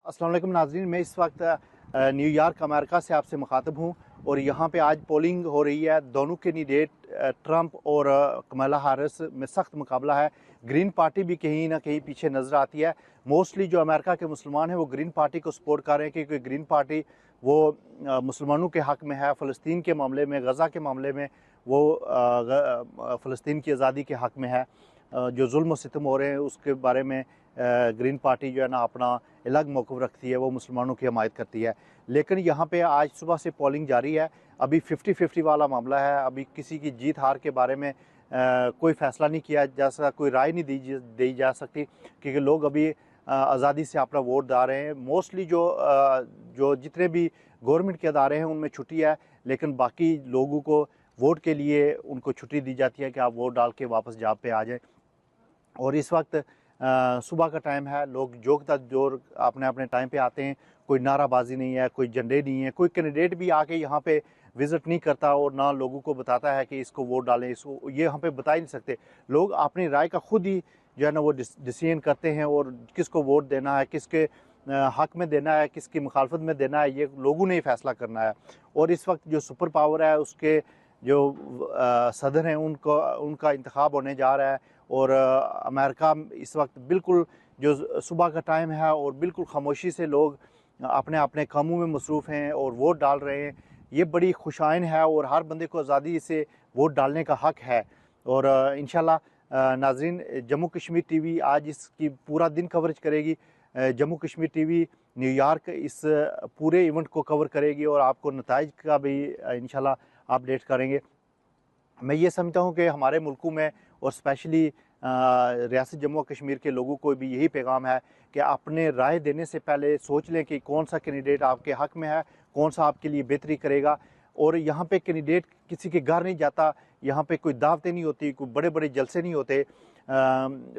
अस्सलाम वालेकुम नाज़रीन, मैं इस वक्त न्यूयॉर्क अमेरिका से आपसे मुखातब हूँ और यहाँ पे आज पोलिंग हो रही है। दोनों कैंडिडेट ट्रंप और कमला हैरिस में सख्त मुकाबला है। ग्रीन पार्टी भी कहीं ना कहीं पीछे नज़र आती है। मोस्टली जो अमेरिका के मुसलमान हैं वो ग्रीन पार्टी को सपोर्ट कर रहे हैं क्योंकि ग्रीन पार्टी वो मुसलमानों के हक़ में है। फ़लस्तीन के मामले में, गज़ा के मामले में वो फ़लस्तीन की आज़ादी के हक़ में है। जो जुल्म सितम हो रहे हैं उसके बारे में ग्रीन पार्टी जो है ना अपना अलग मौक़िफ़ रखती है, वो मुसलमानों की हमायत करती है। लेकिन यहाँ पे आज सुबह से पोलिंग जारी है। अभी 50-50 वाला मामला है। अभी किसी की जीत हार के बारे में कोई फ़ैसला नहीं किया जा सकता, कोई राय नहीं दी जा सकती क्योंकि लोग अभी आज़ादी से अपना वोट डाल रहे हैं। मोस्टली जो जितने भी गवर्नमेंट के अदारे हैं उनमें छुट्टी है, लेकिन बाकी लोगों को वोट के लिए उनको छुट्टी दी जाती है कि आप वोट डाल के वापस जॉब पे आ जाएं। और इस वक्त सुबह का टाइम है, लोग जोर अपने अपने टाइम पे आते हैं। कोई नाराबाजी नहीं है, कोई झंडे नहीं है, कोई कैंडिडेट भी आके यहाँ पे विज़िट नहीं करता और ना लोगों को बताता है कि इसको वोट डालें, इसको ये यहाँ पे बता ही नहीं सकते। लोग अपनी राय का खुद ही जो है ना वो डिसीजन करते हैं और किसको वोट देना है, किसके हक़ में देना है, किसकी मुखालफत में देना है, ये लोगों ने ही फैसला करना है। और इस वक्त जो सुपर पावर है उसके जो सदर हैं उनका इंतखाब होने जा रहा है और अमेरिका इस वक्त बिल्कुल जो सुबह का टाइम है और बिल्कुल खामोशी से लोग अपने अपने कामों में मसरूफ़ हैं और वोट डाल रहे हैं। ये बड़ी खुशाइन है और हर बंदे को आज़ादी से वोट डालने का हक़ है। और इंशाल्लाह नाज़रीन, जम्मू कश्मीर टीवी आज इसकी पूरा दिन कवरेज करेगी। जम्मू कश्मीर टीवी न्यूयॉर्क इस पूरे इवेंट को कवर करेगी और आपको नताइज का भी इंशाल्लाह अपडेट करेंगे। मैं ये समझता हूँ कि हमारे मुल्कों में और स्पेशली रियासत जम्मू और कश्मीर के लोगों को भी यही पैगाम है कि अपने राय देने से पहले सोच लें कि कौन सा कैंडिडेट आपके हक़ में है, कौन सा आपके लिए बेहतरी करेगा। और यहाँ पे कैंडिडेट किसी के घर नहीं जाता, यहाँ पे कोई दावतें नहीं होती, कोई बड़े बड़े जलसे नहीं होते।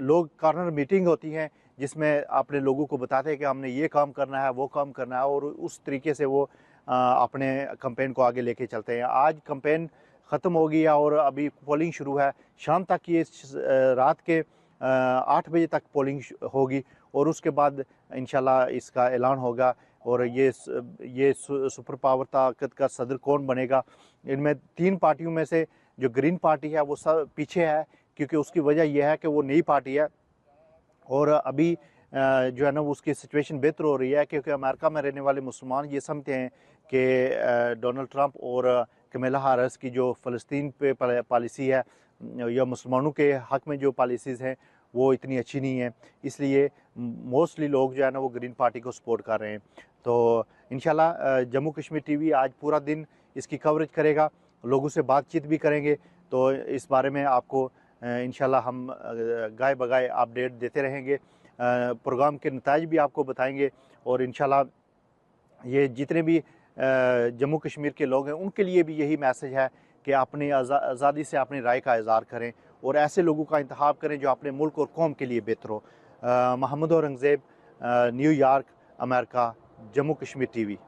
लोग कॉर्नर मीटिंग होती हैं जिसमें अपने लोगों को बताते हैं कि हमने ये काम करना है, वो काम करना है और उस तरीके से वो अपने कैंपेन को आगे लेके चलते हैं। आज कैंपेन ख़त्म हो गया और अभी पोलिंग शुरू है। शाम तक ये रात के 8 बजे तक पोलिंग होगी और उसके बाद इंशाल्लाह इसका ऐलान होगा और ये सुपर पावर ताकत का सदर कौन बनेगा। इनमें 3 पार्टियों में से जो ग्रीन पार्टी है वो सब पीछे है क्योंकि उसकी वजह यह है कि वो नई पार्टी है और अभी जो है ना उसकी सिचुएशन बेहतर हो रही है क्योंकि अमेरिका में रहने वाले मुसलमान ये समझते हैं कि डोनाल्ड ट्रंप और कमला हैरिस की जो फ़लस्तीन पे पॉलिसी है या मुसलमानों के हक़ में जो पॉलिसीज़ हैं वो इतनी अच्छी नहीं है, इसलिए मोस्टली लोग जो है ना वो ग्रीन पार्टी को सपोर्ट कर रहे हैं। तो इंशाल्लाह जम्मू कश्मीर टीवी आज पूरा दिन इसकी कवरेज करेगा, लोगों से बातचीत भी करेंगे। तो इस बारे में आपको इंशाल्लाह हम गाय बगाए अपडेट देते रहेंगे। प्रोग्राम के नताइज भी आपको बताएंगे और इंशाल्लाह ये जितने भी जम्मू कश्मीर के लोग हैं उनके लिए भी यही मैसेज है कि अपनी आज़ादी से अपनी राय का इज़हार करें और ऐसे लोगों का इंतखाब करें जो अपने मुल्क और कौम के लिए बेहतर हो। Mohammad Aurangzeb, New York, America, Jammu Kashmir TV.